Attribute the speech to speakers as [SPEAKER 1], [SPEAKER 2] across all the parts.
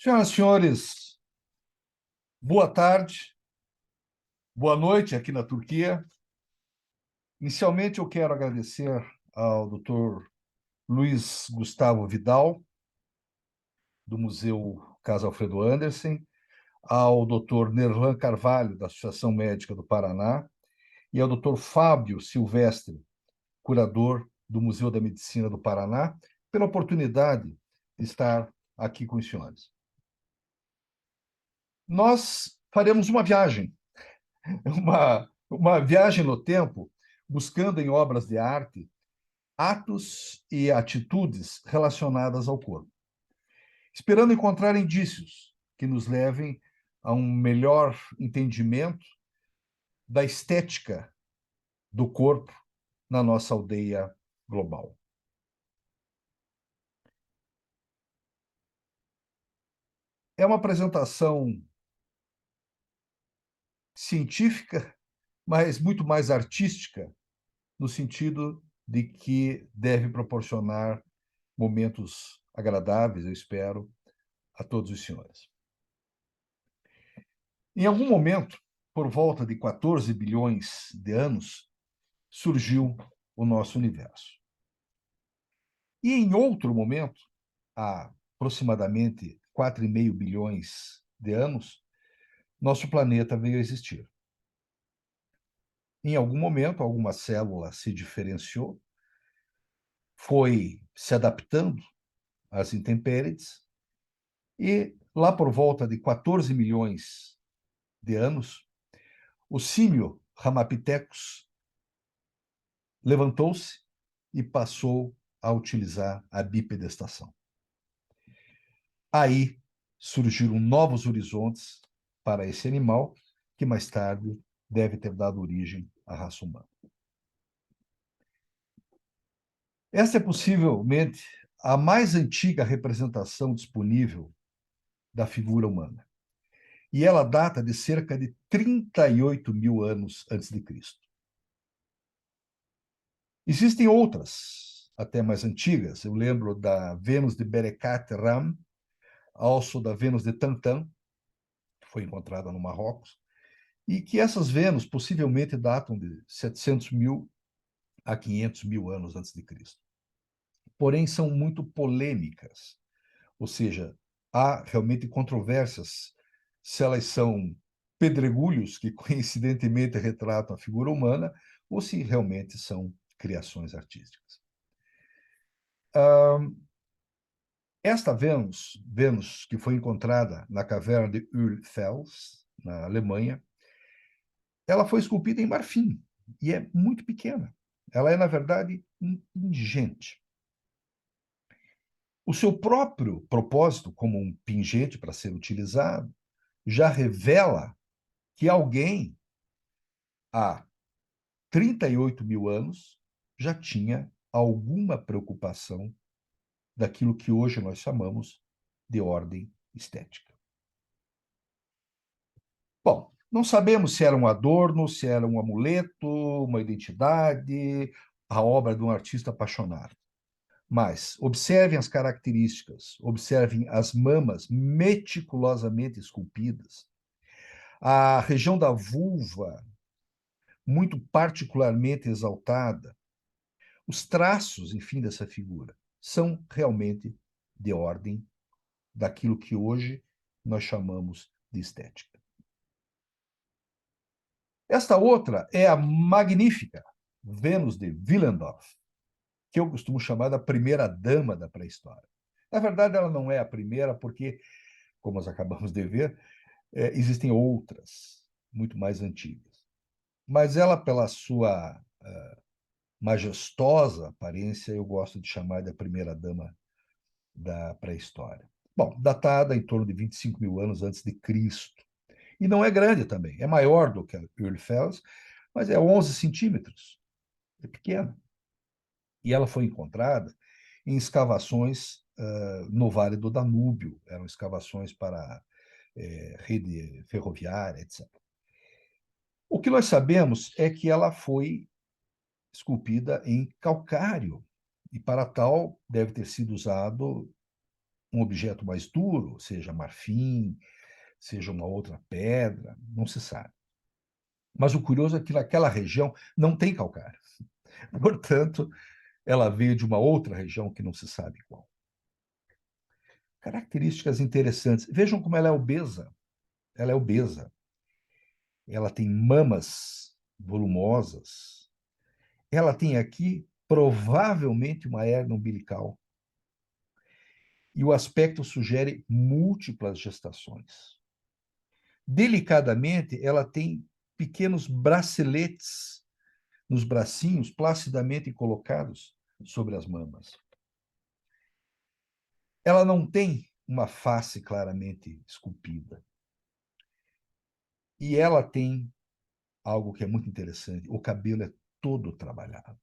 [SPEAKER 1] Senhoras e senhores, boa tarde, boa noite aqui na Turquia. Inicialmente, eu quero agradecer ao Dr. Luiz Gustavo Vidal, do Museu Casa Alfredo Andersen, ao Dr. Nerlan Carvalho, da Associação Médica do Paraná, e ao Dr. Fábio Silvestre, curador do Museu da Medicina do Paraná, pela oportunidade de estar aqui com os senhores. Nós faremos uma viagem uma viagem no tempo, buscando em obras de arte atos e atitudes relacionadas ao corpo, esperando encontrar indícios que nos levem a um melhor entendimento da estética do corpo na nossa aldeia global. É uma apresentação científica, mas muito mais artística, no sentido de que deve proporcionar momentos agradáveis, eu espero, a todos os senhores. Em algum momento, por volta de 14 bilhões de anos, surgiu o nosso universo. E em outro momento, há aproximadamente 4,5 bilhões de anos, nosso planeta veio a existir. Em algum momento, alguma célula se diferenciou, foi se adaptando às intempéries, e lá por volta de 14 milhões de anos, o símio Ramapithecus levantou-se e passou a utilizar a bipedestação. Aí surgiram novos horizontes para esse animal, que mais tarde deve ter dado origem à raça humana. Esta é possivelmente a mais antiga representação disponível da figura humana. E ela data de cerca de 38 mil anos antes de Cristo. Existem outras, até mais antigas. Eu lembro da Vênus de Berecat-Ram, also da Vênus de Tantan, que foi encontrada no Marrocos, e que essas Vênus possivelmente datam de 700 mil a 500 mil anos antes de Cristo. Porém, são muito polêmicas, ou seja, há realmente controvérsias se elas são pedregulhos que coincidentemente retratam a figura humana ou se realmente são criações artísticas. Esta Vênus que foi encontrada na caverna de Ölfels, na Alemanha, ela foi esculpida em marfim e é muito pequena. Ela é, na verdade, um pingente. O seu próprio propósito como um pingente para ser utilizado já revela que alguém, há 38 mil anos, já tinha alguma preocupação daquilo que hoje nós chamamos de ordem estética. Bom, não sabemos se era um adorno, se era um amuleto, uma identidade, a obra de um artista apaixonado. Mas observem as características, observem as mamas meticulosamente esculpidas, a região da vulva muito particularmente exaltada, os traços, enfim, dessa figura são realmente de ordem daquilo que hoje nós chamamos de estética. Esta outra é a magnífica Vênus de Willendorf, que eu costumo chamar da primeira dama da pré-história. Na verdade, ela não é a primeira, porque, como nós acabamos de ver, existem outras, muito mais antigas. Mas ela, pela sua majestosa aparência, eu gosto de chamar da primeira dama da pré-história. Bom, datada em torno de 25 mil anos antes de Cristo. E não é grande também, é maior do que a Ölfels, mas é 11 centímetros, é pequena. E ela foi encontrada em escavações no Vale do Danúbio, eram escavações para rede ferroviária, etc. O que nós sabemos é que ela foi esculpida em calcário, e para tal deve ter sido usado um objeto mais duro, seja marfim, seja uma outra pedra, não se sabe. Mas o curioso é que naquela região não tem calcário. Portanto, ela veio de uma outra região que não se sabe qual. Características interessantes. Vejam como ela é obesa. Ela é obesa. Ela tem mamas volumosas. Ela tem aqui provavelmente uma hernia umbilical. E o aspecto sugere múltiplas gestações. Delicadamente, ela tem pequenos braceletes nos bracinhos, placidamente colocados sobre as mamas. Ela não tem uma face claramente esculpida. E ela tem algo que é muito interessante: o cabelo é todo trabalhado.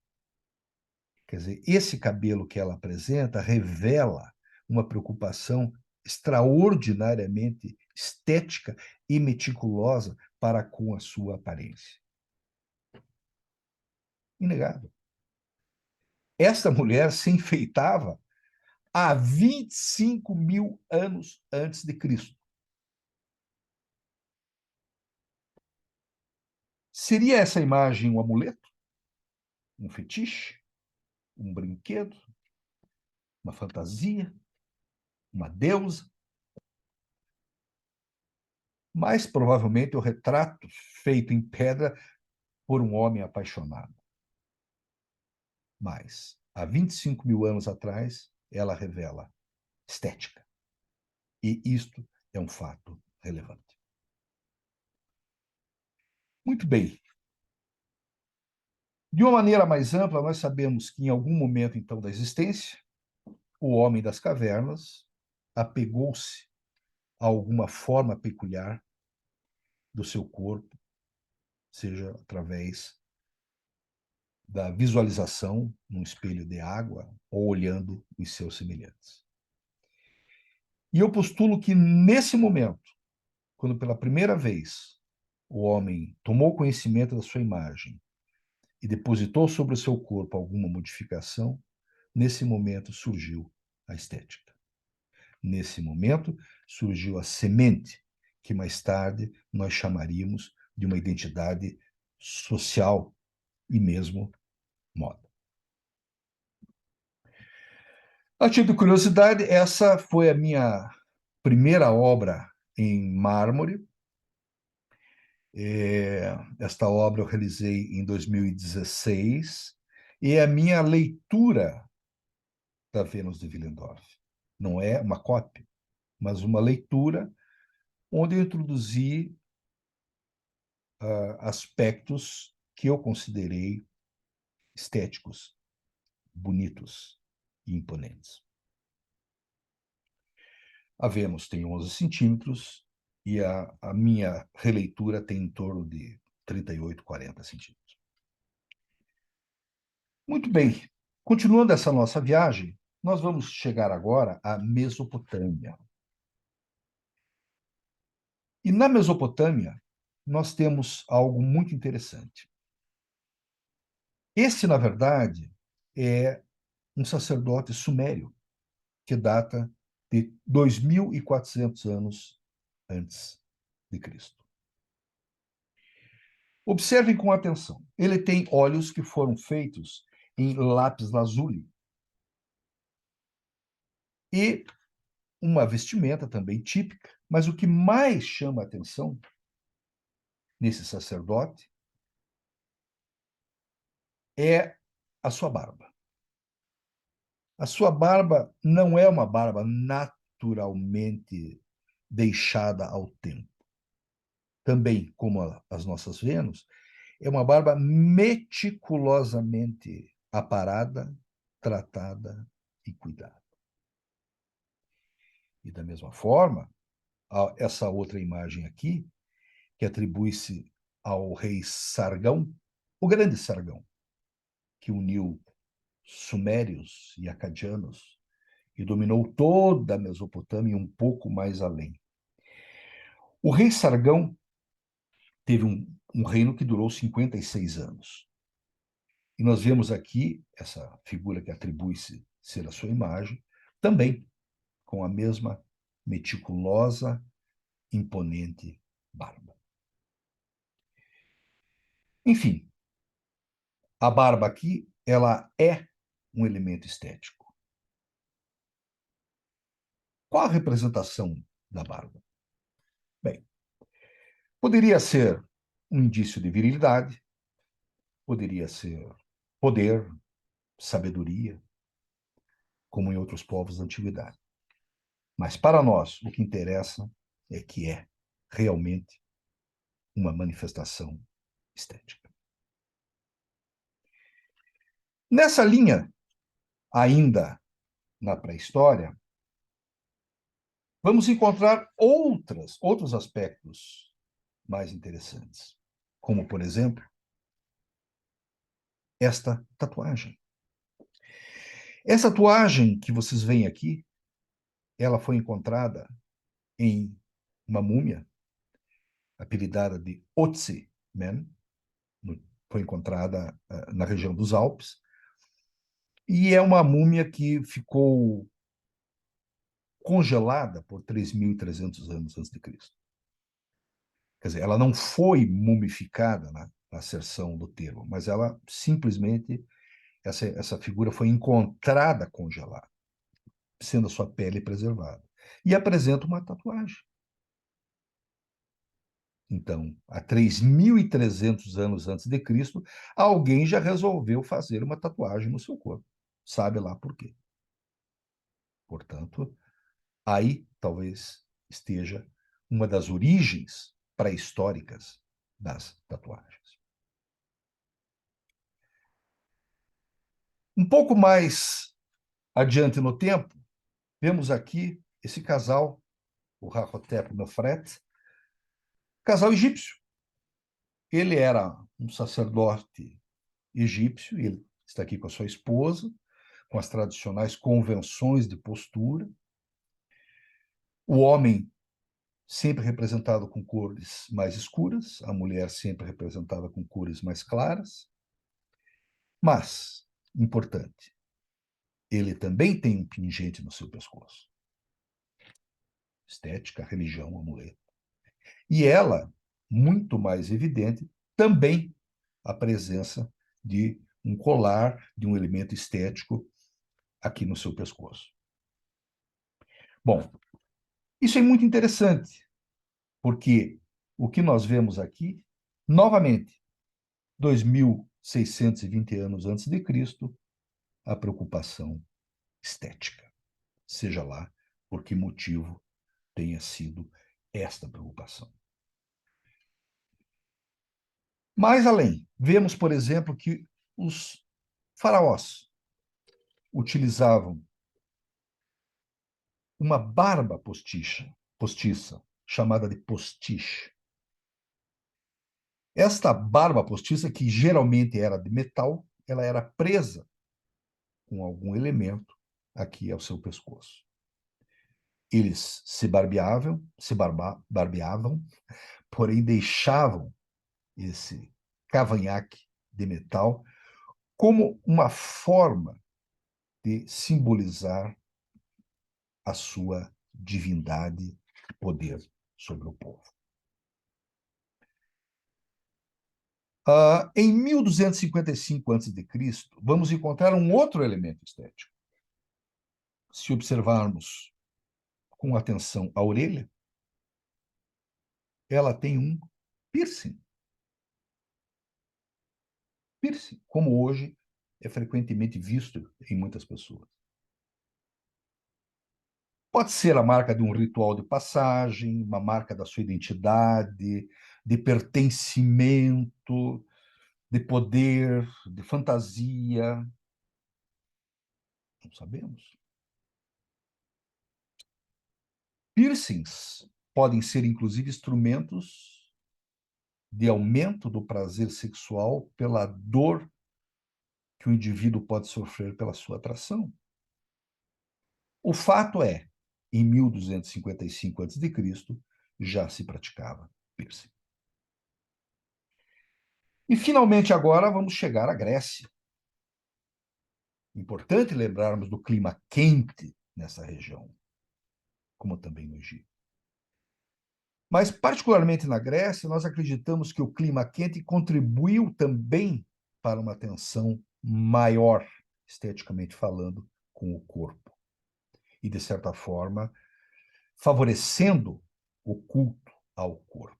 [SPEAKER 1] Quer dizer, esse cabelo que ela apresenta revela uma preocupação extraordinariamente estética e meticulosa para com a sua aparência. Inegável. Esta mulher se enfeitava há 25 mil anos antes de Cristo. Seria essa imagem um amuleto? Um fetiche? Um brinquedo? Uma fantasia? Uma deusa? Mais provavelmente o retrato feito em pedra por um homem apaixonado. Mas, há 25 mil anos atrás, ela revela estética. E isto é um fato relevante. Muito bem. De uma maneira mais ampla, nós sabemos que em algum momento, então, da existência, o homem das cavernas apegou-se a alguma forma peculiar do seu corpo, seja através da visualização num espelho de água ou olhando os seus semelhantes. E eu postulo que nesse momento, quando pela primeira vez o homem tomou conhecimento da sua imagem e depositou sobre o seu corpo alguma modificação, nesse momento surgiu a estética. Nesse momento surgiu a semente que mais tarde nós chamaríamos de uma identidade social e mesmo moda. A título de curiosidade, essa foi a minha primeira obra em mármore. Esta obra eu realizei em 2016 e é a minha leitura da Vênus de Willendorf. Não é uma cópia, mas uma leitura onde eu introduzi aspectos que eu considerei estéticos, bonitos e imponentes. A Vênus tem 11 centímetros e a minha releitura tem em torno de 38, 40 centímetros. Muito bem. Continuando essa nossa viagem, nós vamos chegar agora à Mesopotâmia. E na Mesopotâmia, nós temos algo muito interessante. Esse, na verdade, é um sacerdote sumério, que data de 2.400 anos antes de Cristo. Observem com atenção. Ele tem olhos que foram feitos em lápis lazuli e uma vestimenta também típica, mas o que mais chama a atenção nesse sacerdote é a sua barba. A sua barba não é uma barba naturalmente deixada ao tempo. Também, como as nossas Vênus, é uma barba meticulosamente aparada, tratada e cuidada. E da mesma forma, essa outra imagem aqui, que atribui-se ao rei Sargão, o grande Sargão, que uniu sumérios e acadianos e dominou toda a Mesopotâmia e um pouco mais além. O rei Sargão teve um reino que durou 56 anos. E nós vemos aqui essa figura que atribui-se ser a sua imagem, também com a mesma meticulosa, imponente barba. Enfim, a barba aqui, ela é um elemento estético. Qual a representação da barba? Bem, poderia ser um indício de virilidade, poderia ser poder, sabedoria, como em outros povos da antiguidade. Mas para nós, o que interessa é que é realmente uma manifestação estética. Nessa linha, ainda na pré-história, vamos encontrar outros aspectos mais interessantes, como, por exemplo, esta tatuagem. Essa tatuagem que vocês veem aqui, ela foi encontrada em uma múmia, apelidada de Otzi-Men, foi encontrada na região dos Alpes, e é uma múmia que ficou congelada por 3.300 anos antes de Cristo. Quer dizer, ela não foi mumificada na acerção do termo, mas ela simplesmente, essa figura foi encontrada congelada, sendo a sua pele preservada. E apresenta uma tatuagem. Então, há 3.300 anos antes de Cristo, alguém já resolveu fazer uma tatuagem no seu corpo. Sabe lá por quê. Portanto, aí talvez esteja uma das origens pré-históricas das tatuagens. Um pouco mais adiante no tempo, vemos aqui esse casal, o Rahotep Nofret, casal egípcio. Ele era um sacerdote egípcio, ele está aqui com a sua esposa, com as tradicionais convenções de postura. O homem sempre representado com cores mais escuras, a mulher sempre representada com cores mais claras. Mas, importante, ele também tem um pingente no seu pescoço. Estética, religião, amuleto. E ela, muito mais evidente, também a presença de um colar, de um elemento estético aqui no seu pescoço. Bom, isso é muito interessante, porque o que nós vemos aqui, novamente, 2.620 anos antes de Cristo, a preocupação estética, seja lá por que motivo tenha sido esta preocupação. Mais além, vemos, por exemplo, que os faraós utilizavam uma barba postiça, chamada de postiche. Esta barba postiça, que geralmente era de metal, ela era presa com algum elemento aqui ao seu pescoço. Eles barbeavam, porém deixavam esse cavanhaque de metal como uma forma de simbolizar a sua divindade e poder sobre o povo. Em 1255 a.C., vamos encontrar um outro elemento estético. Se observarmos com atenção a orelha, ela tem um piercing. Piercing, como hoje é frequentemente visto em muitas pessoas. Pode ser a marca de um ritual de passagem, uma marca da sua identidade, de pertencimento, de poder, de fantasia. Não sabemos. Piercings podem ser, inclusive, instrumentos de aumento do prazer sexual pela dor que o indivíduo pode sofrer pela sua atração. O fato é, em 1255 a.C., já se praticava piercing. E, finalmente, agora vamos chegar à Grécia. Importante lembrarmos do clima quente nessa região. como também no Egito. Mas, particularmente na Grécia, nós acreditamos que o clima quente contribuiu também para uma tensão maior, esteticamente falando, com o corpo. E, de certa forma, favorecendo o culto ao corpo.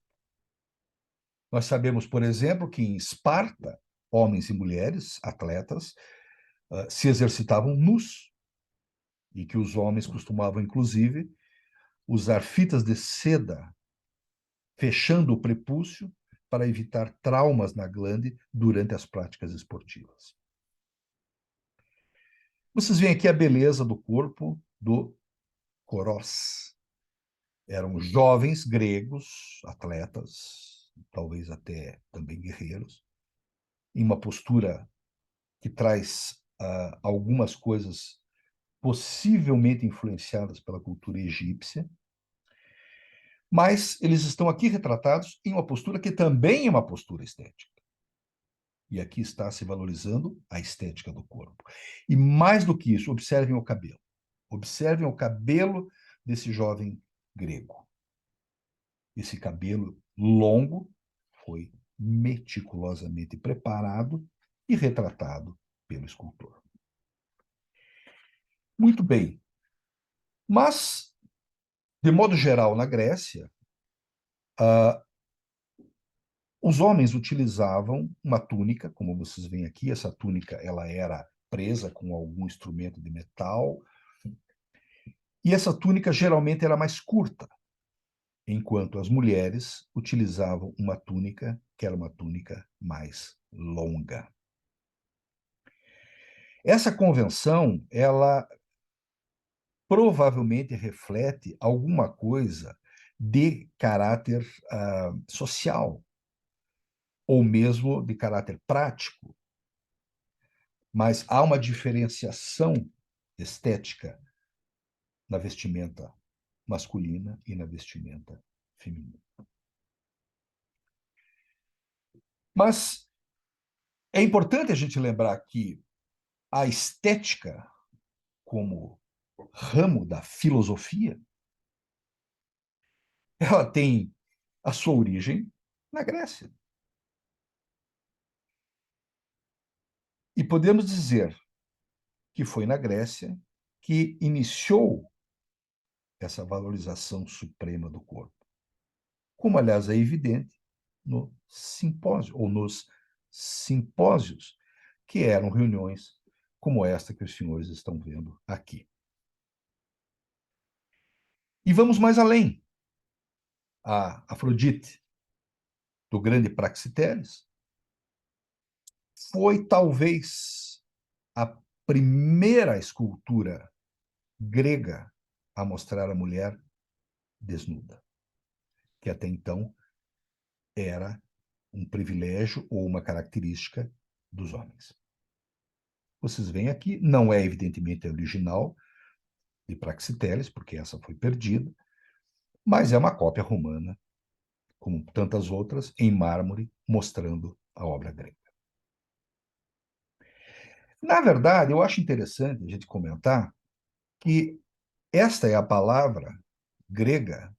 [SPEAKER 1] Nós sabemos, por exemplo, que em Esparta, homens e mulheres, atletas, se exercitavam nus, e que os homens costumavam, inclusive, usar fitas de seda fechando o prepúcio para evitar traumas na glande durante as práticas esportivas. Vocês veem aqui a beleza do corpo do Corós. Eram jovens gregos, atletas, talvez até também guerreiros, em uma postura que traz algumas coisas possivelmente influenciadas pela cultura egípcia, mas eles estão aqui retratados em uma postura que também é uma postura estética. E aqui está se valorizando a estética do corpo. E mais do que isso, observem o cabelo. Observem o cabelo desse jovem grego. Esse cabelo longo foi meticulosamente preparado e retratado pelo escultor. Muito bem. Mas, de modo geral, na Grécia, os homens utilizavam uma túnica, como vocês veem aqui, essa túnica ela era presa com algum instrumento de metal, e essa túnica geralmente era mais curta, enquanto as mulheres utilizavam uma túnica que era uma túnica mais longa. Essa convenção, ela provavelmente reflete alguma coisa de caráter social, ou mesmo de caráter prático, mas há uma diferenciação estética na vestimenta masculina e na vestimenta feminina. Mas é importante a gente lembrar que a estética, como ramo da filosofia, ela tem a sua origem na Grécia. E podemos dizer que foi na Grécia que iniciou essa valorização suprema do corpo. Como, aliás, é evidente no simpósio, ou nos simpósios, que eram reuniões como esta que os senhores estão vendo aqui. E vamos mais além. A Afrodite, do grande Praxiteles, foi talvez a primeira escultura grega a mostrar a mulher desnuda, que até então era um privilégio ou uma característica dos homens. Vocês veem aqui, não é evidentemente a original de Praxiteles, porque essa foi perdida, mas é uma cópia romana, como tantas outras, em mármore, mostrando a obra grega. Na verdade, eu acho interessante a gente comentar que esta é a palavra grega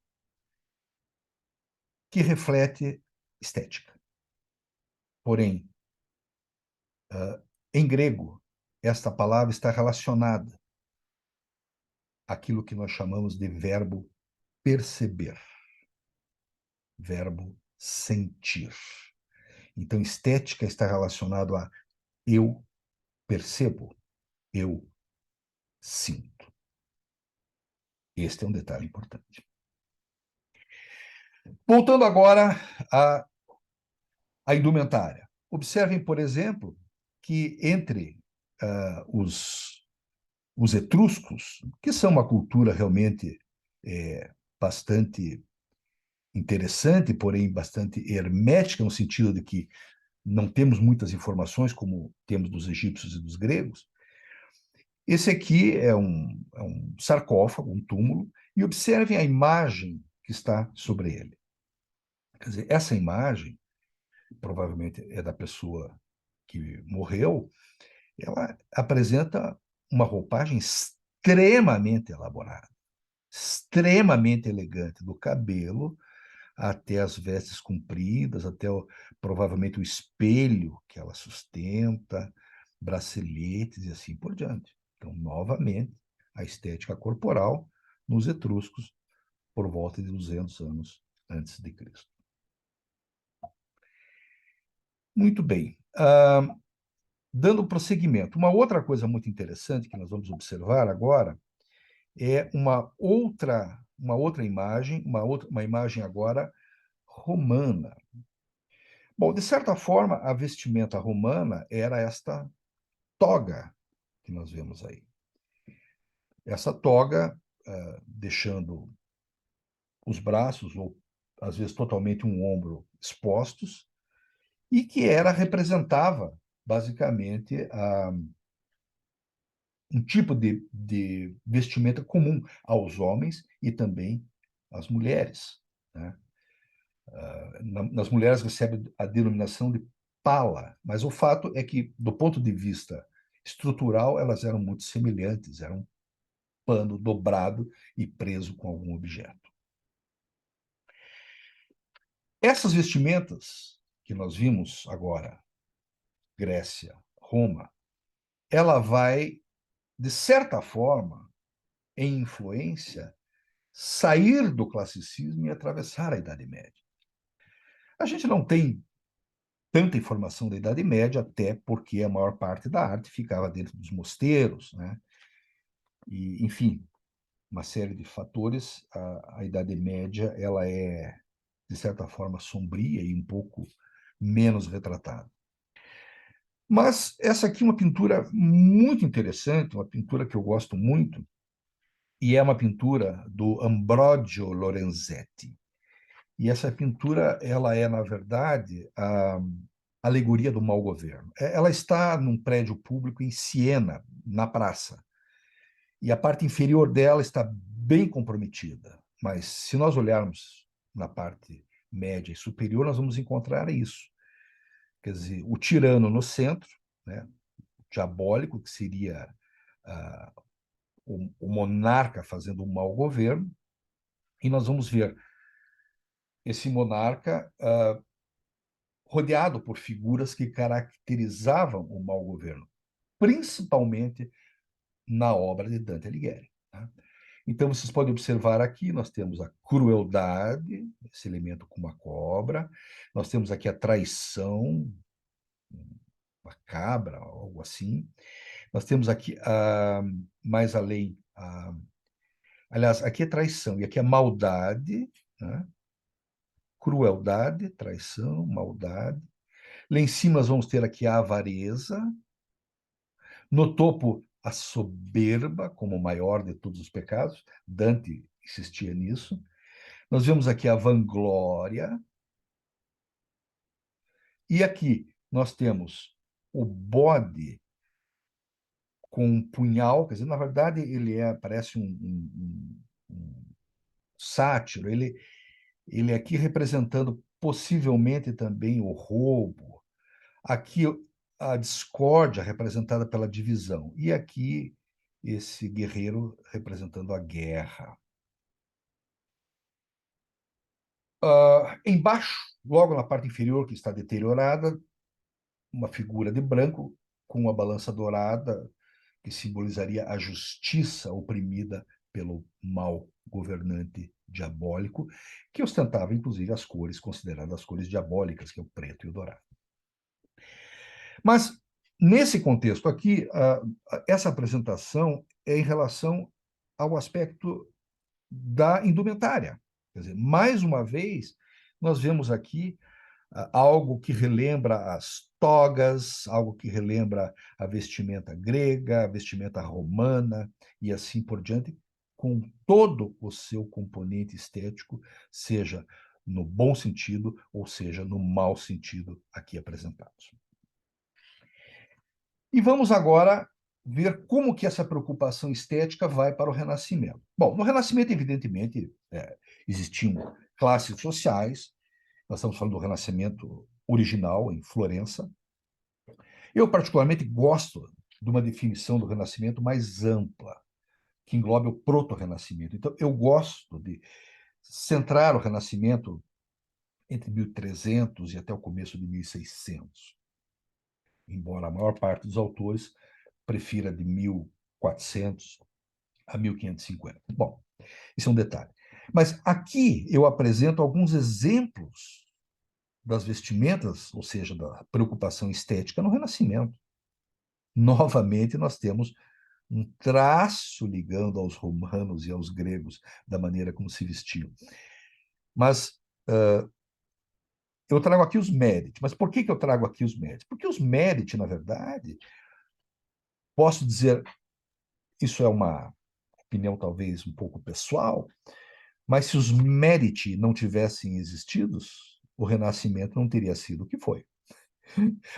[SPEAKER 1] que reflete estética. Porém, em grego, esta palavra está relacionada àquilo que nós chamamos de verbo perceber, verbo sentir. Então, estética está relacionado a eu percebo, eu sinto. Este é um detalhe importante. Voltando agora à indumentária. Observem, por exemplo, que entre os etruscos, que são uma cultura realmente bastante interessante, porém bastante hermética, no sentido de que não temos muitas informações como temos dos egípcios e dos gregos. Esse aqui é um sarcófago, um túmulo, e observem a imagem que está sobre ele. Quer dizer, essa imagem, provavelmente é da pessoa que morreu, ela apresenta uma roupagem extremamente elaborada. extremamente elegante, do cabelo até as vestes compridas, até provavelmente o espelho que ela sustenta, braceletes e assim por diante. Então, novamente, a estética corporal nos etruscos por volta de 200 anos antes de Cristo. Muito bem. Dando prosseguimento, uma outra coisa muito interessante que nós vamos observar agora é uma outra imagem, uma imagem agora romana. Bom, de certa forma, a vestimenta romana era esta toga que nós vemos aí. Essa toga, deixando os braços, ou às vezes totalmente um ombro expostos, e que representava, basicamente, um tipo de vestimenta comum aos homens e também às mulheres, né? Nas mulheres recebe a denominação de pala, mas o fato é que, do ponto de vista estrutural, elas eram muito semelhantes, eram um pano dobrado e preso com algum objeto. Essas vestimentas que nós vimos agora, Grécia, Roma, ela vai, de certa forma, em influência, sair do classicismo e atravessar a Idade Média. A gente não tem tanta informação da Idade Média, até porque a maior parte da arte ficava dentro dos mosteiros, né? E, enfim, uma série de fatores. A Idade Média ela é, de certa forma, sombria e um pouco menos retratada. Mas essa aqui é uma pintura muito interessante, uma pintura que eu gosto muito, e é uma pintura do Ambrogio Lorenzetti. E essa pintura, ela é, na verdade, a alegoria do mau governo. Ela está num prédio público em Siena, na praça. E a parte inferior dela está bem comprometida. Mas se nós olharmos na parte média e superior, nós vamos encontrar isso. Quer dizer, o tirano no centro, né, diabólico, que seria o monarca fazendo um mau governo, e nós vamos ver esse monarca rodeado por figuras que caracterizavam o mau governo, principalmente na obra de Dante Alighieri. Tá? Então, vocês podem observar aqui, nós temos a crueldade, esse elemento com uma cobra, nós temos aqui a traição, uma cabra, algo assim, nós temos aqui, mais além, aliás, aqui é traição, e aqui é maldade, né? Crueldade, traição, maldade. Lá em cima nós vamos ter aqui a avareza, no topo a soberba, como o maior de todos os pecados, Dante insistia nisso. Nós vemos aqui a vanglória, e aqui nós temos o bode com um punhal, quer dizer, na verdade ele parece um sátiro, ele aqui representando possivelmente também o roubo, aqui a discórdia representada pela divisão, e aqui esse guerreiro representando a guerra. Embaixo, logo na parte inferior, que está deteriorada, uma figura de branco com uma balança dourada, que simbolizaria a justiça oprimida pelo mau governante diabólico, que ostentava, inclusive, as cores consideradas as cores diabólicas, que é o preto e o dourado. Mas, nesse contexto aqui, essa apresentação é em relação ao aspecto da indumentária. Quer dizer, mais uma vez, nós vemos aqui algo que relembra as togas, algo que relembra a vestimenta grega, a vestimenta romana e assim por diante, com todo o seu componente estético, seja no bom sentido ou seja no mau sentido aqui apresentados. E vamos agora ver como que essa preocupação estética vai para o Renascimento. Bom, no Renascimento, evidentemente, existiam classes sociais. Nós estamos falando do Renascimento original, em Florença. Eu, particularmente, gosto de uma definição do Renascimento mais ampla, que englobe o proto-renascimento. Então, eu gosto de centrar o Renascimento entre 1300 e até o começo de 1600, embora a maior parte dos autores prefira de 1400 a 1550. Bom, isso é um detalhe. Mas aqui eu apresento alguns exemplos das vestimentas, ou seja, da preocupação estética no Renascimento. Novamente, nós temos um traço ligando aos romanos e aos gregos da maneira como se vestiam. Mas eu trago aqui os Medici. Mas por que eu trago aqui os Medici? Porque os Medici, na verdade, posso dizer, isso é uma opinião talvez um pouco pessoal, mas se os Medici não tivessem existido, o Renascimento não teria sido o que foi.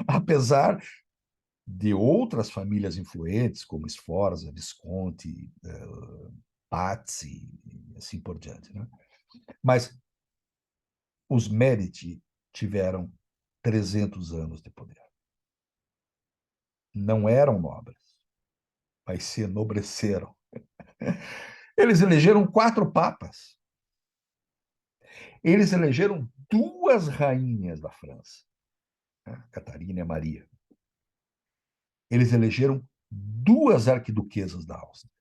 [SPEAKER 1] Apesar de outras famílias influentes, como Sforza, Visconti, Pazzi, e assim por diante, né? Mas os Medici tiveram 300 anos de poder. Não eram nobres, mas se enobreceram. Eles elegeram 4 papas. Eles elegeram 2 rainhas da França, né? Catarina e Maria. Eles elegeram 2 arquiduquesas da Áustria.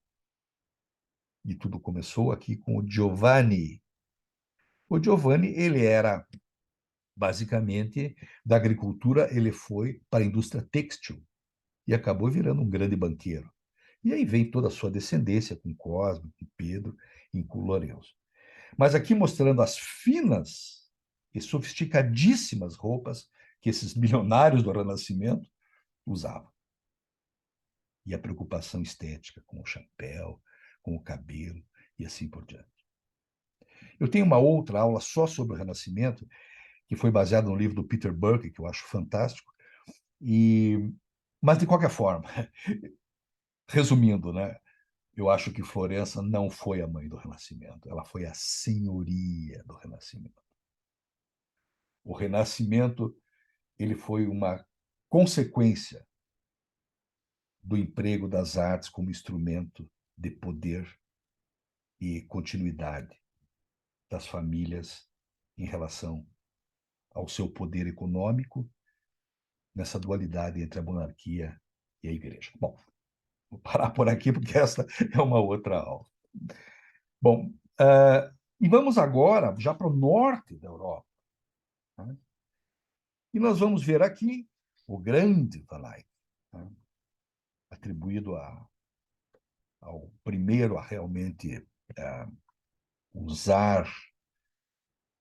[SPEAKER 1] E tudo começou aqui com o Giovanni. O Giovanni, ele era basicamente da agricultura, ele foi para a indústria têxtil e acabou virando um grande banqueiro. E aí vem toda a sua descendência com Cosme, com Pedro e com Lourenço. Mas aqui mostrando as finas e sofisticadíssimas roupas que esses milionários do Renascimento usavam. E a preocupação estética com o chapéu, com o cabelo e assim por diante. Eu tenho uma outra aula só sobre o Renascimento, que foi baseada no livro do Peter Burke, que eu acho fantástico. Mas, de qualquer forma, resumindo, né, eu acho que Florença não foi a mãe do Renascimento, ela foi a senhoria do Renascimento. O Renascimento ele foi uma consequência do emprego das artes como instrumento de poder e continuidade das famílias em relação ao seu poder econômico, nessa dualidade entre a monarquia e a igreja. Bom, vou parar por aqui, porque essa é uma outra aula. Bom, e vamos agora já para o norte da Europa. Né? E nós vamos ver aqui o grande Van Eyck, né? Atribuído ao primeiro a realmente usar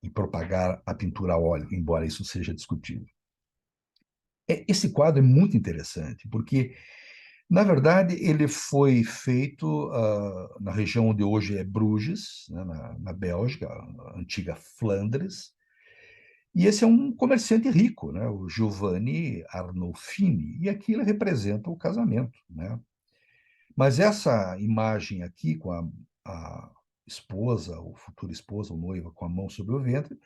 [SPEAKER 1] e propagar a pintura a óleo, embora isso seja discutível. Esse quadro é muito interessante, porque, na verdade, ele foi feito na região onde hoje é Bruges, né, na Bélgica, a antiga Flandres, e esse é um comerciante rico, né, o Giovanni Arnolfini, e aqui ele representa o casamento, né? Mas essa imagem aqui, com a esposa, ou futura esposa, ou noiva, com a mão sobre o ventre,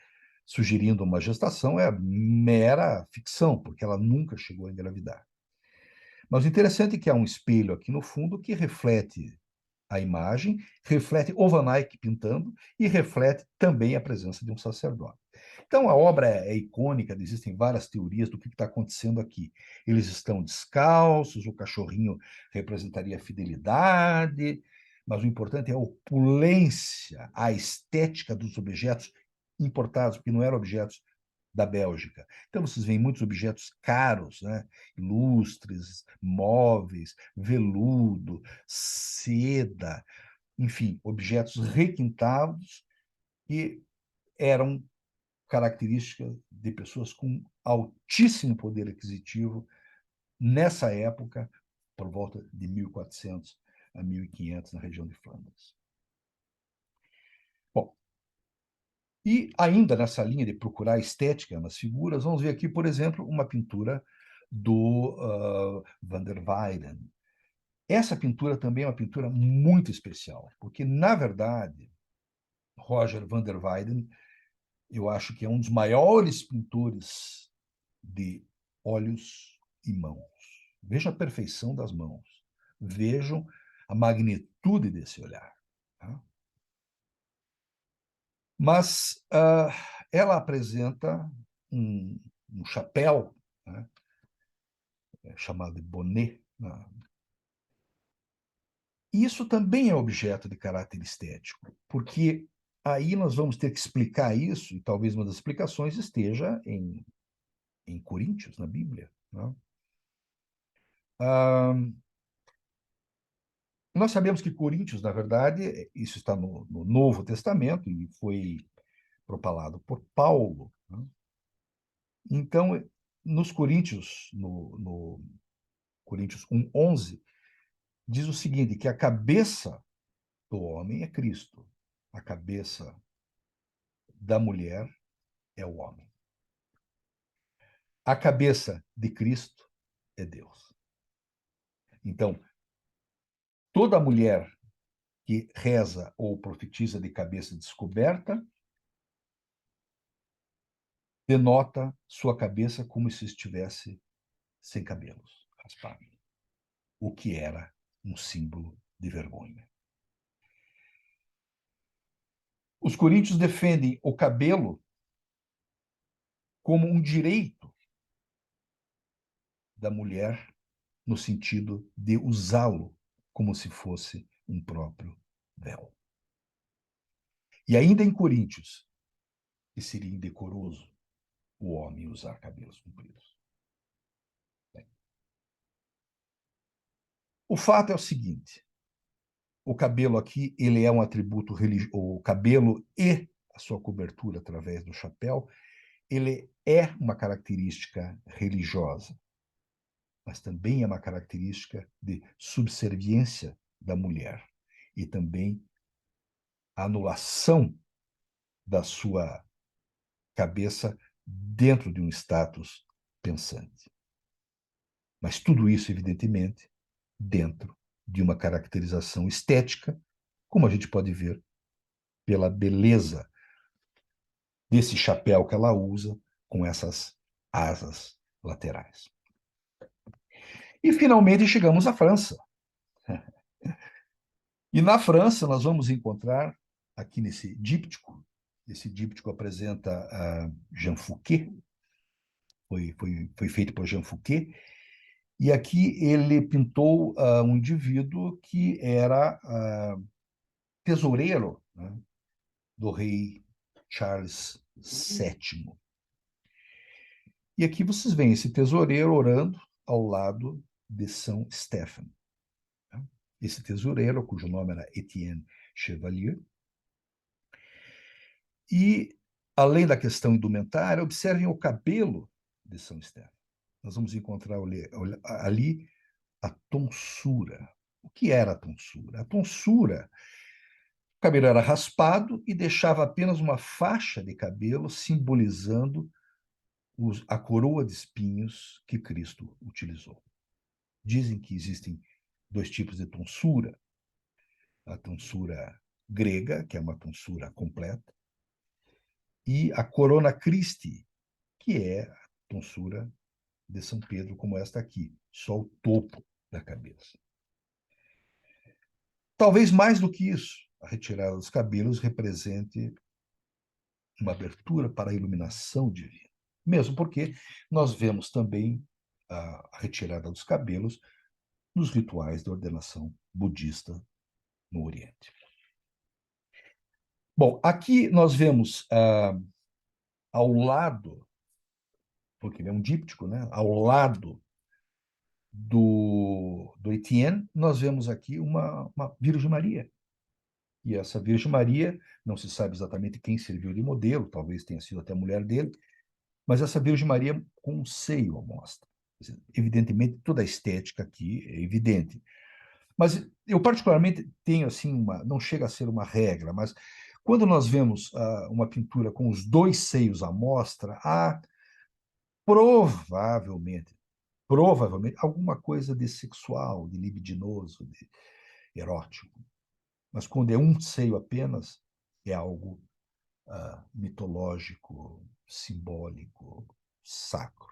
[SPEAKER 1] sugerindo uma gestação, é mera ficção, porque ela nunca chegou a engravidar. Mas o interessante é que há um espelho aqui no fundo que reflete a imagem, reflete o Van Eyck pintando e reflete também a presença de um sacerdote. Então, a obra é icônica, existem várias teorias do que está acontecendo aqui. Eles estão descalços, o cachorrinho representaria a fidelidade, mas o importante é a opulência, a estética dos objetos importados, porque não eram objetos da Bélgica. Então, vocês veem muitos objetos caros, né? Ilustres, móveis, veludo, seda, enfim, objetos requintados que eram características de pessoas com altíssimo poder aquisitivo nessa época, por volta de 1400 a 1500, na região de Flandres. Bom, e ainda nessa linha de procurar estética nas figuras, vamos ver aqui, por exemplo, uma pintura do Van der Weyden. Essa pintura também é uma pintura muito especial, porque, na verdade, Roger van der Weyden, eu acho que é um dos maiores pintores de olhos e mãos. Veja a perfeição das mãos. Vejam a magnitude desse olhar. Tá? Mas ela apresenta um chapéu, né, chamado de bonnet. Né? Isso também é objeto de caráter estético, porque aí nós vamos ter que explicar isso, e talvez uma das explicações esteja em Coríntios, na Bíblia. Né? Ah, nós sabemos que Coríntios, na verdade, isso está no Novo Testamento e foi propalado por Paulo. Né? Então, nos Coríntios, no Coríntios 1:11, diz o seguinte, que a cabeça do homem é Cristo, a cabeça da mulher é o homem. A cabeça de Cristo é Deus. Então, toda mulher que reza ou profetiza de cabeça descoberta denota sua cabeça como se estivesse sem cabelos, raspado, o que era um símbolo de vergonha. Os coríntios defendem o cabelo como um direito da mulher, no sentido de usá-lo como se fosse um próprio véu. E ainda em Coríntios, que seria indecoroso o homem usar cabelos compridos. Bem, o fato é o seguinte: o cabelo aqui ele é um atributo religioso, o cabelo e a sua cobertura através do chapéu, ele é uma característica religiosa, mas também é uma característica de subserviência da mulher e também a anulação da sua cabeça dentro de um status pensante. Mas tudo isso, evidentemente, dentro de uma caracterização estética, como a gente pode ver pela beleza desse chapéu que ela usa com essas asas laterais. E finalmente chegamos à França. E na França nós vamos encontrar aqui nesse díptico, esse díptico apresenta Jean Fouquet, foi feito por Jean Fouquet, e aqui ele pintou um indivíduo que era tesoureiro, né, do rei Charles VII. E aqui vocês veem esse tesoureiro orando ao lado de São Stefano. Né? Esse tesoureiro, cujo nome era Etienne Chevalier. E, além da questão indumentária, observem o cabelo de São Stefano. Nós vamos encontrar ali a tonsura. O que era a tonsura? A tonsura, o cabelo era raspado e deixava apenas uma faixa de cabelo simbolizando a coroa de espinhos que Cristo utilizou. Dizem que existem dois tipos de tonsura. A tonsura grega, que é uma tonsura completa, e a corona Christi, que é a tonsura de São Pedro, como esta aqui, só o topo da cabeça. Talvez mais do que isso, a retirada dos cabelos represente uma abertura para a iluminação divina. Mesmo porque nós vemos também a retirada dos cabelos nos rituais de ordenação budista no Oriente. Bom, aqui nós vemos ao lado, porque ele é um díptico, né? Ao lado do Etienne, nós vemos aqui uma Virgem Maria. E essa Virgem Maria, não se sabe exatamente quem serviu de modelo, talvez tenha sido até a mulher dele, mas essa Virgem Maria com um seio à mostra. Evidentemente, toda a estética aqui é evidente. Mas eu particularmente tenho assim não chega a ser uma regra, mas quando nós vemos uma pintura com os dois seios à mostra, há provavelmente, provavelmente alguma coisa de sexual, de libidinoso, de erótico. Mas quando é um seio apenas, é algo mitológico, simbólico, sacro.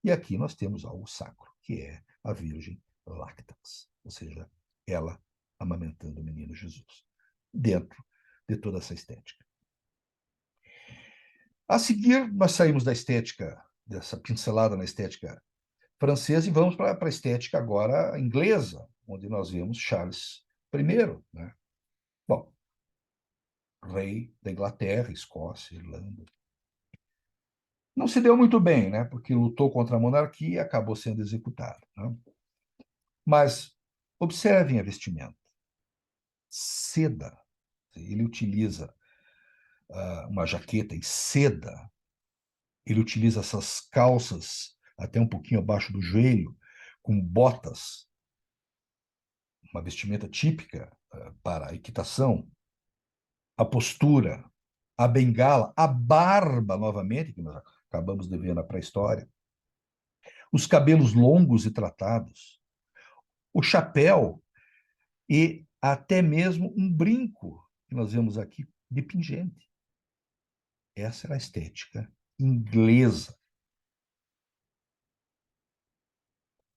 [SPEAKER 1] E aqui nós temos algo sacro, que é a Virgem Lactans, ou seja, ela amamentando o menino Jesus, dentro de toda essa estética. A seguir, nós saímos da estética, dessa pincelada na estética francesa, e vamos para a estética agora inglesa, onde nós vemos Charles I, né? Bom, rei da Inglaterra, Escócia, Irlanda. Não se deu muito bem, né? Porque lutou contra a monarquia e acabou sendo executado, né? Mas observem a vestimenta. Seda. Ele utiliza uma jaqueta em seda. Ele utiliza essas calças até um pouquinho abaixo do joelho, com botas, uma vestimenta típica para a equitação. A postura, a bengala, a barba, novamente, que nós acabamos de ver na pré-história, os cabelos longos e tratados, o chapéu e até mesmo um brinco, que nós vemos aqui, de pingente. Essa era a estética inglesa.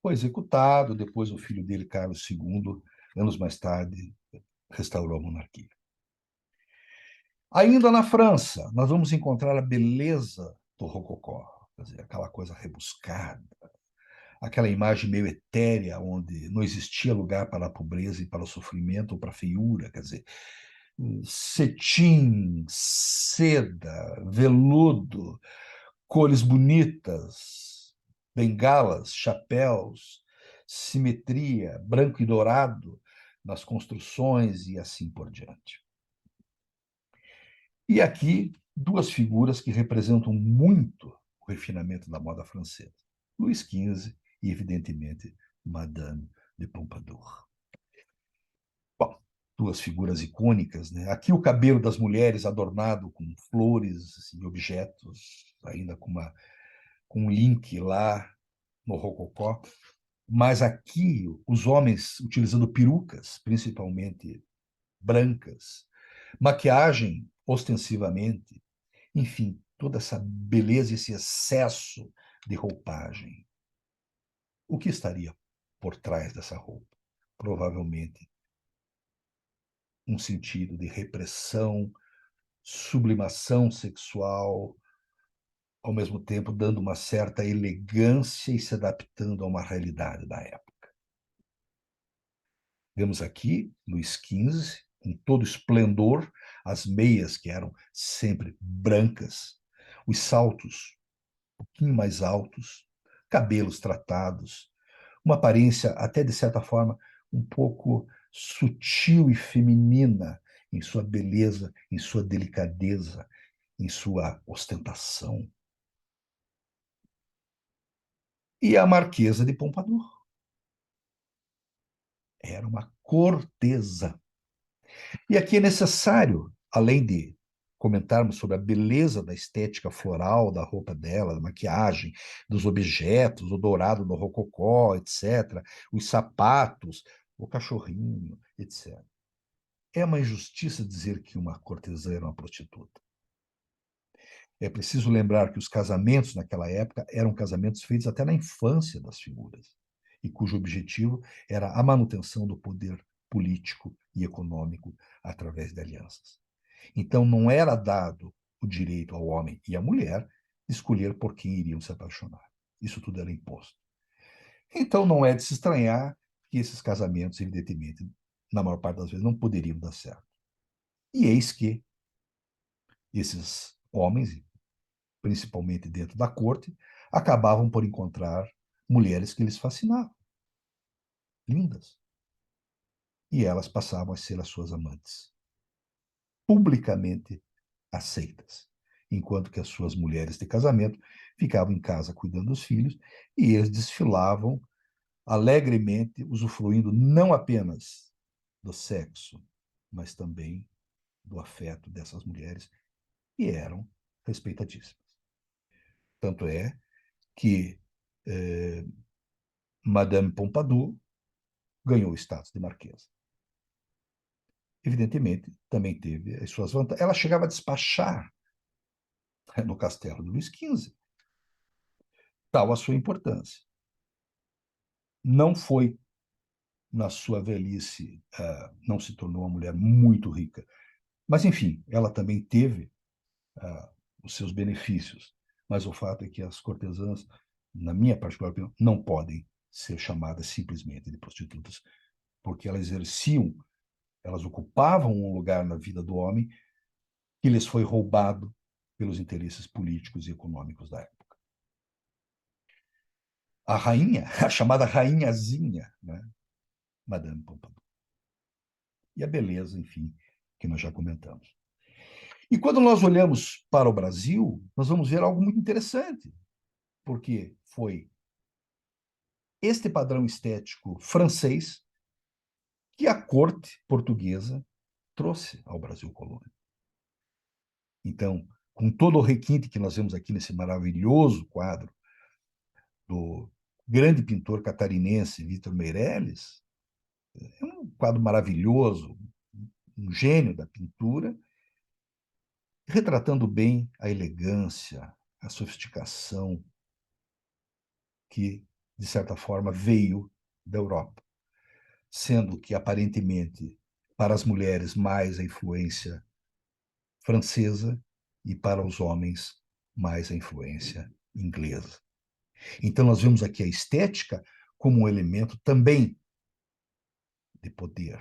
[SPEAKER 1] Foi executado, depois o filho dele, Carlos II, anos mais tarde, restaurou a monarquia. Ainda na França, nós vamos encontrar a beleza do rococó, quer dizer, aquela coisa rebuscada, aquela imagem meio etérea, onde não existia lugar para a pobreza e para o sofrimento ou para a feiura, quer dizer, cetim, seda, veludo, cores bonitas, bengalas, chapéus, simetria, branco e dourado nas construções e assim por diante. E aqui, duas figuras que representam muito o refinamento da moda francesa: Luís XV e, evidentemente, Madame de Pompadour. Bom, duas figuras icônicas, né? Aqui o cabelo das mulheres adornado com flores e objetos, ainda com um link lá no rococó, mas aqui os homens utilizando perucas, principalmente brancas, maquiagem ostensivamente, enfim, toda essa beleza, esse excesso de roupagem. O que estaria por trás dessa roupa? Provavelmente um sentido de repressão, sublimação sexual, ao mesmo tempo dando uma certa elegância e se adaptando a uma realidade da época. Vemos aqui Luís XV, com todo esplendor, as meias que eram sempre brancas, os saltos um pouquinho mais altos, cabelos tratados, uma aparência até de certa forma um pouco sutil e feminina em sua beleza, em sua delicadeza, em sua ostentação. E a Marquesa de Pompadour era uma cortesã. E aqui é necessário, além de comentarmos sobre a beleza da estética floral da roupa dela, da maquiagem, dos objetos, o dourado no rococó, etc., os sapatos, o cachorrinho, etc. É uma injustiça dizer que uma cortesã era uma prostituta. É preciso lembrar que os casamentos naquela época eram casamentos feitos até na infância das figuras, e cujo objetivo era a manutenção do poder político e econômico através de alianças. Então, não era dado o direito ao homem e à mulher de escolher por quem iriam se apaixonar. Isso tudo era imposto. Então, não é de se estranhar que esses casamentos, evidentemente, na maior parte das vezes, não poderiam dar certo. E eis que esses homens, principalmente dentro da corte, acabavam por encontrar mulheres que lhes fascinavam, lindas. E elas passavam a ser as suas amantes, publicamente aceitas, enquanto que as suas mulheres de casamento ficavam em casa cuidando dos filhos e eles desfilavam alegremente, usufruindo não apenas do sexo, mas também do afeto dessas mulheres, que eram respeitadíssimas. Tanto é que Madame Pompadour ganhou o status de marquesa. Evidentemente, também teve as suas vantagens. Ela chegava a despachar no castelo de Luís XV, tal a sua importância. Não foi na sua velhice, não se tornou uma mulher muito rica. Mas, enfim, ela também teve os seus benefícios. Mas o fato é que as cortesãs, na minha particular opinião, não podem ser chamadas simplesmente de prostitutas, porque elas ocupavam um lugar na vida do homem que lhes foi roubado pelos interesses políticos e econômicos da época. A rainha, a chamada rainhazinha, né? Madame Pompadour. E a beleza, enfim, que nós já comentamos. E quando nós olhamos para o Brasil, nós vamos ver algo muito interessante, porque foi este padrão estético francês que a corte portuguesa trouxe ao Brasil colônia. Então, com todo o requinte que nós vemos aqui nesse maravilhoso quadro do grande pintor catarinense Vítor Meirelles, é um quadro maravilhoso, um gênio da pintura, retratando bem a elegância, a sofisticação que, de certa forma, veio da Europa, sendo que, aparentemente, para as mulheres, mais a influência francesa e para os homens, mais a influência inglesa. Então, nós vemos aqui a estética como um elemento também de poder,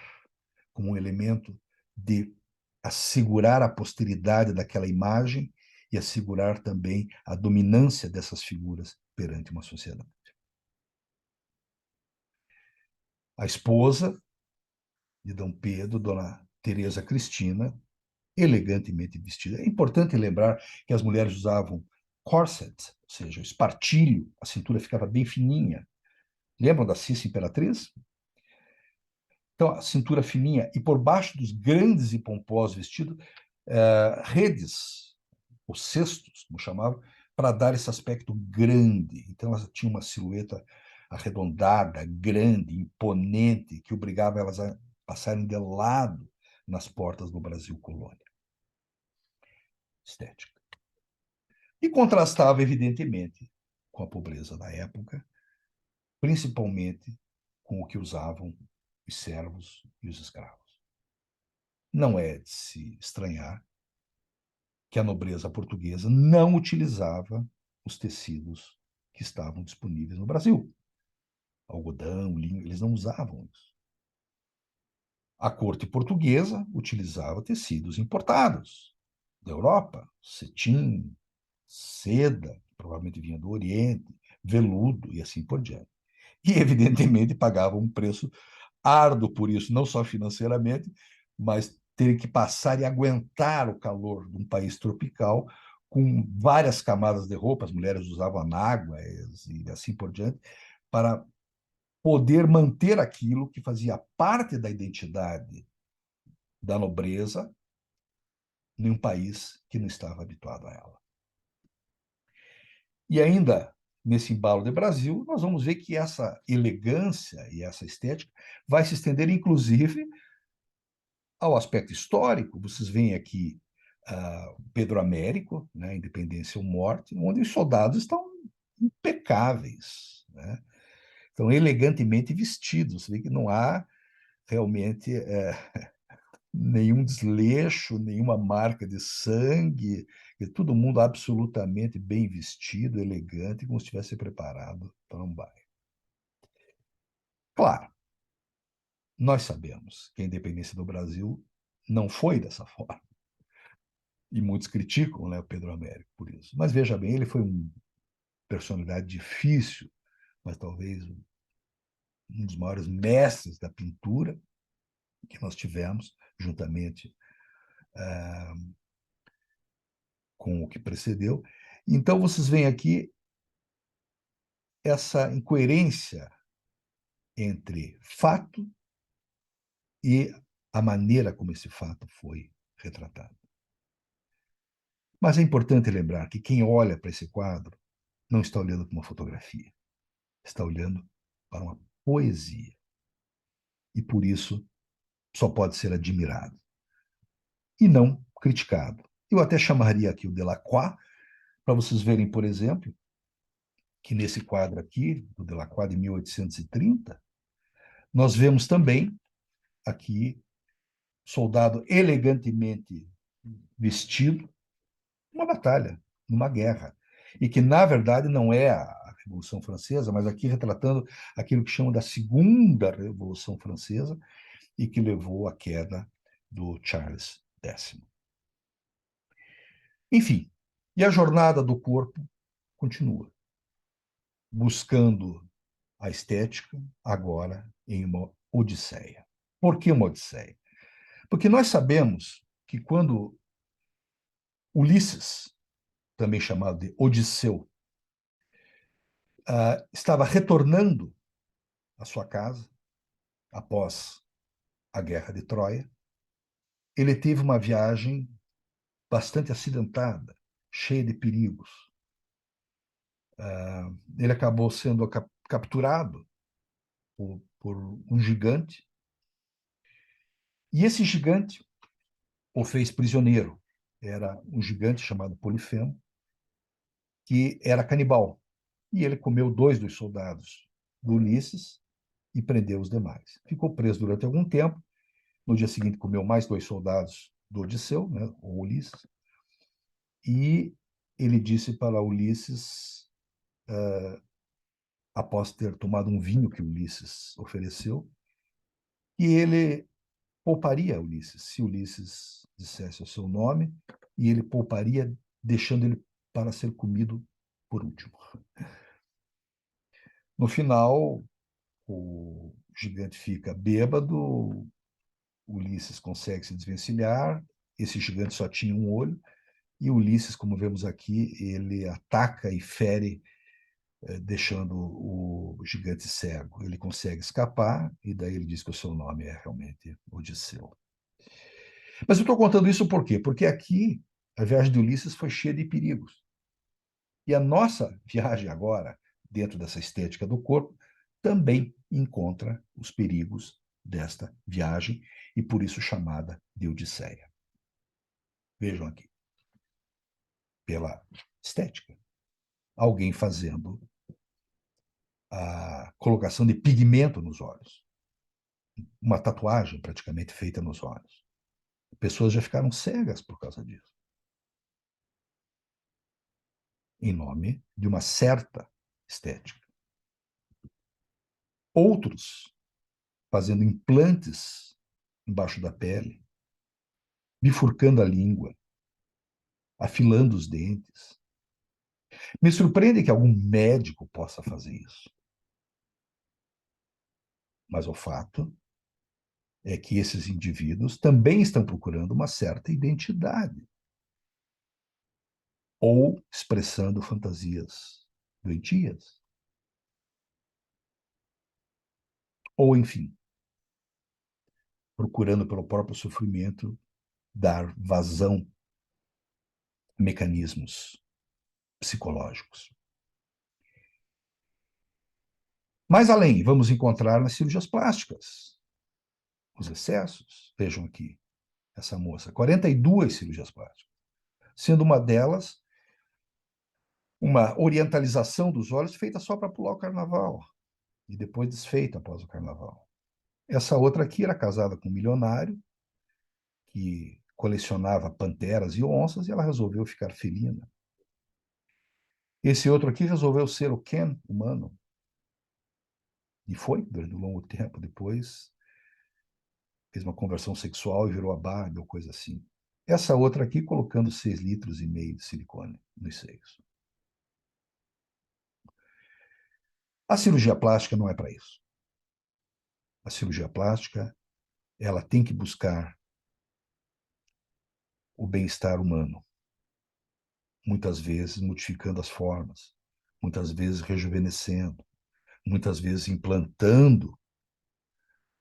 [SPEAKER 1] como um elemento de assegurar a posteridade daquela imagem e assegurar também a dominância dessas figuras perante uma sociedade. A esposa de Dom Pedro, Dona Teresa Cristina, elegantemente vestida. É importante lembrar que as mulheres usavam corset, ou seja, o espartilho, a cintura ficava bem fininha. Lembram da Cissa Imperatriz? Então, a cintura fininha e por baixo dos grandes e pomposos vestidos, redes, ou cestos, como chamavam, para dar esse aspecto grande. Então, ela tinha uma silhueta arredondada, grande, imponente, que obrigava elas a passarem de lado nas portas do Brasil colônia. Estética. E contrastava, evidentemente, com a pobreza da época, principalmente com o que usavam os servos e os escravos. Não é de se estranhar que a nobreza portuguesa não utilizava os tecidos que estavam disponíveis no Brasil. Algodão, linho, eles não usavam isso. A corte portuguesa utilizava tecidos importados da Europa, cetim, seda, que provavelmente vinha do Oriente, veludo e assim por diante. E, evidentemente, pagava um preço árduo por isso, não só financeiramente, mas ter que passar e aguentar o calor de um país tropical com várias camadas de roupa, as mulheres usavam anáguas e assim por diante, para poder manter aquilo que fazia parte da identidade da nobreza em um país que não estava habituado a ela. E ainda nesse embalo de Brasil, nós vamos ver que essa elegância e essa estética vai se estender, inclusive, ao aspecto histórico. Vocês veem aqui Pedro Américo, né, Independência ou Morte, onde os soldados estão impecáveis, né? Estão elegantemente vestidos. Você vê que não há realmente nenhum desleixo, nenhuma marca de sangue, e todo mundo absolutamente bem vestido, elegante, como se estivesse preparado para um baile. Claro, nós sabemos que a independência do Brasil não foi dessa forma. E muitos criticam, né, o Pedro Américo por isso. Mas veja bem, ele foi uma personalidade difícil, mas talvez um dos maiores mestres da pintura que nós tivemos, juntamente com o que precedeu. Então, vocês veem aqui essa incoerência entre fato e a maneira como esse fato foi retratado. Mas é importante lembrar que quem olha para esse quadro não está olhando para uma fotografia, está olhando para uma poesia. E por isso só pode ser admirado e não criticado. Eu até chamaria aqui o Delacroix, para vocês verem, por exemplo, que nesse quadro aqui, do Delacroix de 1830, Nós vemos também aqui soldado elegantemente vestido, numa batalha, numa guerra, e que, na verdade, não é a Revolução Francesa, mas aqui retratando aquilo que chamam da Segunda Revolução Francesa e que levou à queda do Charles X. Enfim, e a jornada do corpo continua, buscando a estética, agora em uma odisseia. Por que uma odisseia? Porque nós sabemos que quando Ulisses, também chamado de Odisseu, estava retornando à sua casa após a Guerra de Troia, ele teve uma viagem bastante acidentada, cheia de perigos. Ele acabou sendo capturado por um gigante, e esse gigante o fez prisioneiro. Era um gigante chamado Polifemo, que era canibal. E ele comeu 2 dos soldados do Ulisses e prendeu os demais. Ficou preso durante algum tempo. No dia seguinte, comeu mais 2 soldados do Odisseu, né, o Ulisses, e ele disse para Ulisses, após ter tomado um vinho que Ulisses ofereceu, que ele pouparia Ulisses, se Ulisses dissesse o seu nome, e ele pouparia, deixando ele para ser comido por último. No final, o gigante fica bêbado, Ulisses consegue se desvencilhar, esse gigante só tinha um olho, e Ulisses, como vemos aqui, ele ataca e fere, deixando o gigante cego. Ele consegue escapar, e daí ele diz que o seu nome é realmente Odisseu. Mas eu estou contando isso por quê? Porque aqui a viagem de Ulisses foi cheia de perigos. E a nossa viagem agora, dentro dessa estética do corpo, também encontra os perigos desta viagem, e por isso chamada de Odisseia. Vejam aqui, pela estética, alguém fazendo a colocação de pigmento nos olhos, uma tatuagem praticamente feita nos olhos. Pessoas já ficaram cegas por causa disso, em nome de uma certa estética. Outros fazendo implantes embaixo da pele, bifurcando a língua, afilando os dentes. Me surpreende que algum médico possa fazer isso. Mas o fato é que esses indivíduos também estão procurando uma certa identidade ou expressando fantasias doentias, ou, enfim, procurando pelo próprio sofrimento dar vazão a mecanismos psicológicos. Mais além, vamos encontrar nas cirurgias plásticas os excessos. Vejam aqui, essa moça, 42 cirurgias plásticas, sendo uma delas uma orientalização dos olhos feita só para pular o carnaval e depois desfeita após o carnaval. Essa outra aqui era casada com um milionário que colecionava panteras e onças e ela resolveu ficar felina. Esse outro aqui resolveu ser o Ken humano. E foi, durante um longo tempo. Depois fez uma conversão sexual e virou a Barbie ou coisa assim. Essa outra aqui colocando 6,5 litros de silicone nos seios. A cirurgia plástica não é para isso. A cirurgia plástica, ela tem que buscar o bem-estar humano, muitas vezes modificando as formas, muitas vezes rejuvenescendo, muitas vezes implantando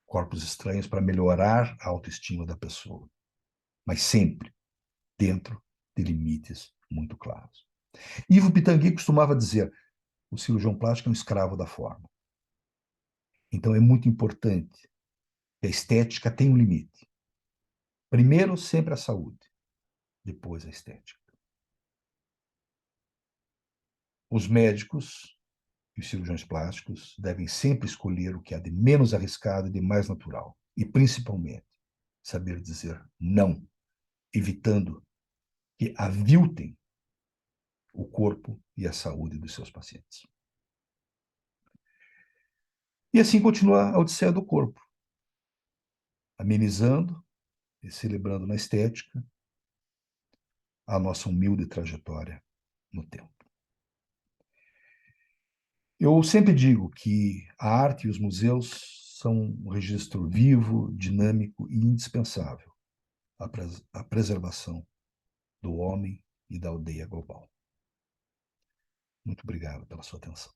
[SPEAKER 1] corpos estranhos para melhorar a autoestima da pessoa, mas sempre dentro de limites muito claros. Ivo Pitangui costumava dizer: o cirurgião plástico é um escravo da forma. Então é muito importante que a estética tenha um limite. Primeiro, sempre a saúde, depois a estética. Os médicos que os cirurgiões plásticos devem sempre escolher o que há de menos arriscado e de mais natural. E, principalmente, saber dizer não, evitando que aviltem o corpo e a saúde dos seus pacientes. E assim continua a Odisseia do Corpo, amenizando e celebrando na estética a nossa humilde trajetória no tempo. Eu sempre digo que a arte e os museus são um registro vivo, dinâmico e indispensável à preservação do homem e da aldeia global. Muito obrigado pela sua atenção.